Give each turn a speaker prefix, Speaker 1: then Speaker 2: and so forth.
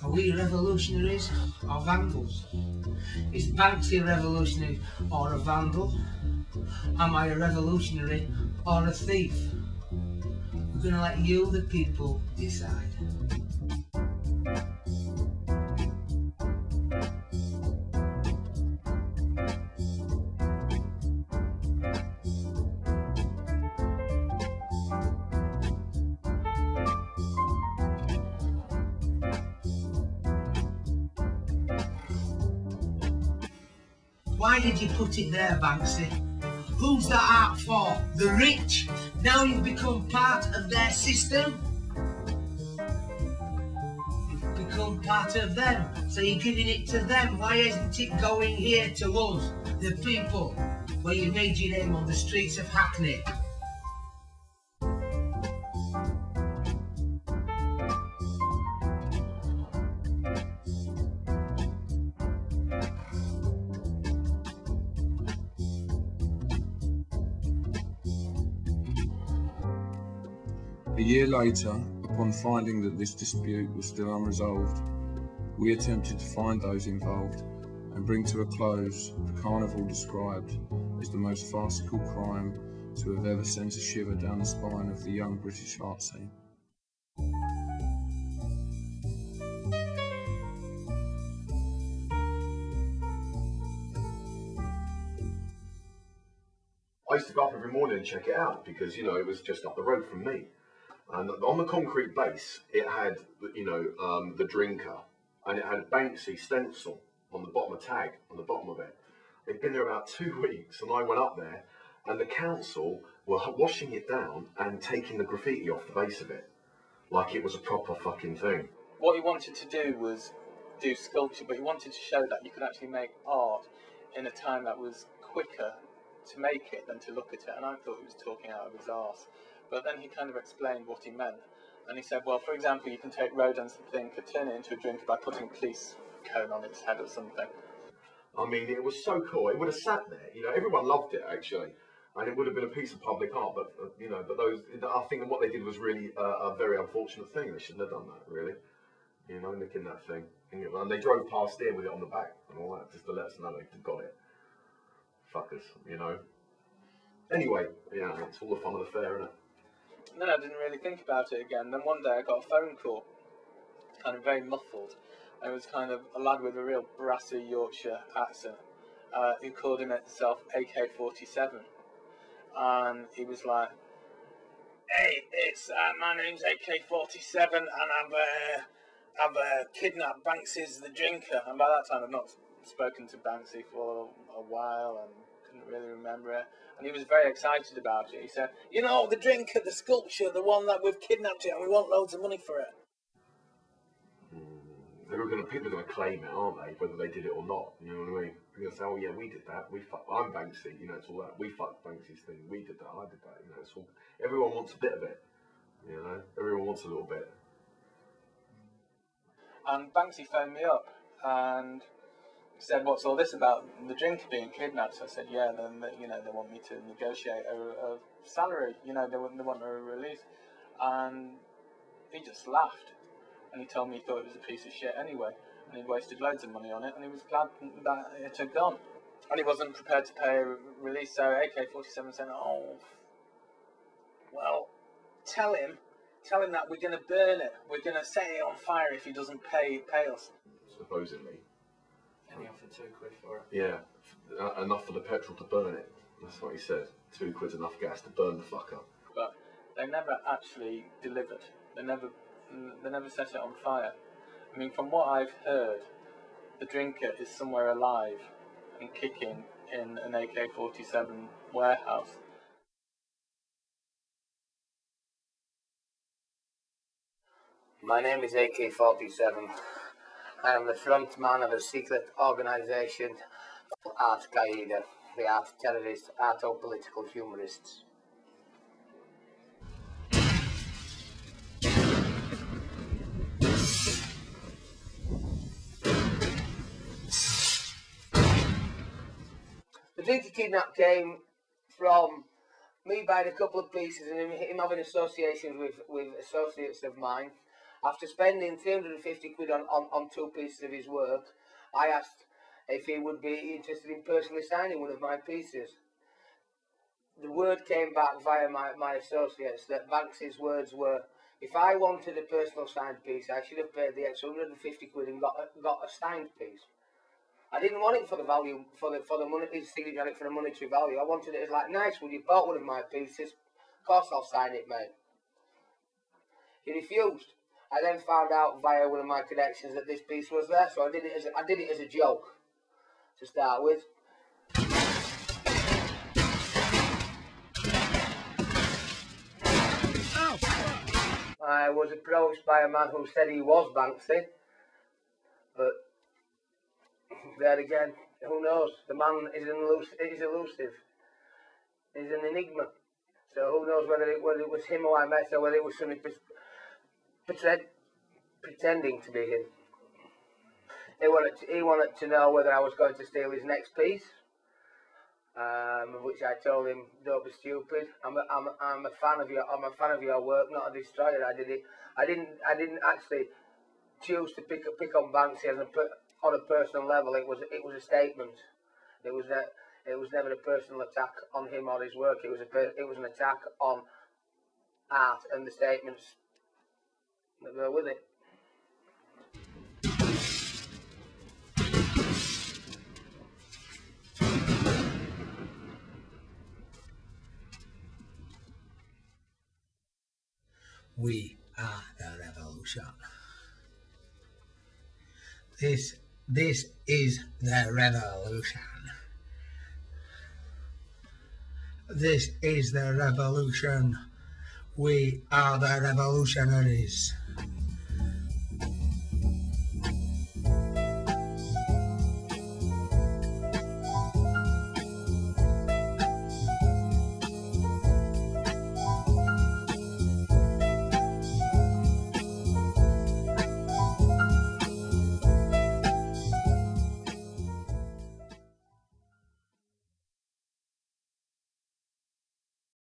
Speaker 1: Are we revolutionaries or vandals? Is Banksy a revolutionary or a vandal? Am I a revolutionary or a thief? We're going to let you, the people, decide. Why did you put it there, Banksy? Who's that art for? The rich? Now you've become part of their system? You've become part of them, so you're giving it to them. Why isn't it going here to us, the people, where you made your name on the streets of Hackney?
Speaker 2: A year later, upon finding that this dispute was still unresolved, we attempted to find those involved and bring to a close the carnival described as the most farcical crime to have ever sent a shiver down the spine of the young British art scene.
Speaker 3: I used to go up every morning and check it out because, you know, it was just up the road from me. And on the concrete base, it had, you know, the drinker, and it had Banksy stencil on the bottom, a tag on the bottom of it. They'd been there about 2 weeks, and I went up there, and the council were washing it down and taking the graffiti off the base of it, like it was a proper fucking thing.
Speaker 4: What he wanted to do was do sculpture, but he wanted to show that you could actually make art in a time that was quicker to make it than to look at it, and I thought he was talking out of his arse. But then he kind of explained what he meant, and he said, well, for example, you can take Rodin's thinker, turn it into a drinker by putting a police cone on its head or something.
Speaker 3: I mean, it was so cool. It would have sat there, you know, everyone loved it, actually, and it would have been a piece of public art, but, you know, but those, I think what they did was really a very unfortunate thing. They shouldn't have done that, really, you know, nicking that thing. And they drove past here with it on the back and all that, just to let us know they'd got it. Fuckers, you know. Anyway, yeah, it's all the fun of the fair, isn't it?
Speaker 4: And then I didn't really think about it again. Then one day I got a phone call, kind of very muffled. And it was kind of a lad with a real brassy Yorkshire accent. He called himself AK-47. And he was like, hey, it's my name's AK-47 and I've kidnapped Banksy's the drinker. And by that time I'd not spoken to Banksy for a while and couldn't really remember it. And he was very excited about it. He said, you know, the drinker, the sculpture, the one that we've kidnapped it and we want loads of money for it.
Speaker 3: People are going to claim it, aren't they? Whether they did it or not, you know what I mean? They're going to say, oh yeah, we did that. I'm Banksy, you know, it's all that. We fucked Banksy's thing. We did that. I did that. You know, it's all. Everyone wants a bit of it. You know, everyone wants a little bit.
Speaker 4: And Banksy phoned me up and said, what's all this about the drinker being kidnapped? So I said, yeah, then you know, they want me to negotiate a salary. You know, they want a release. And he just laughed. And he told me he thought it was a piece of shit anyway, and he'd wasted loads of money on it, and he was glad that it had gone. And he wasn't prepared to pay a release, so AK-47 said, oh, well, tell him that we're going to burn it. We're going to set it on fire if he doesn't pay us.
Speaker 3: Supposedly.
Speaker 4: And he offered £2 for it.
Speaker 3: Yeah, enough for the petrol to burn it. That's what he said. £2 enough gas to burn the fucker.
Speaker 4: But they never actually delivered. They never set it on fire. I mean, from what I've heard, the drinker is somewhere alive and kicking in an AK-47 warehouse.
Speaker 5: My name is AK-47. I am the front man of a secret organisation called Art Kieda, the art terrorists, Arto-Political-Humour-Terrorists. The drinker kidnap came from me buying a couple of pieces and him having associations with associates of mine, After spending 350 quid on 2 pieces of his work, I asked if he would be interested in personally signing one of my pieces. The word came back via my associates that Banksy's words were, if I wanted a personal signed piece, I should have paid the extra 150 quid and got a signed piece. I didn't want it for the value, for the money, his signature on it for the monetary value. I wanted it as like, nice, well, you bought one of my pieces, of course I'll sign it, mate. He refused. I then found out via one of my connections that this piece was there, so I did it as a joke to start with. I was approached by a man who said he was Banksy, but there again, who knows? The man is elusive. He's an enigma. So who knows whether it was him who I met or whether it was somebody pretending to be him. He wanted to know whether I was going to steal his next piece, which I told him, don't be stupid. I'm a fan of your work, not a destroyer. I didn't actually choose to pick on Banksy on a personal level. It was a statement. It was never a personal attack on him or his work. It was an attack on art and the statements that go with it.
Speaker 1: We are the revolution. This is the revolution. This is the revolution. We are the revolutionaries.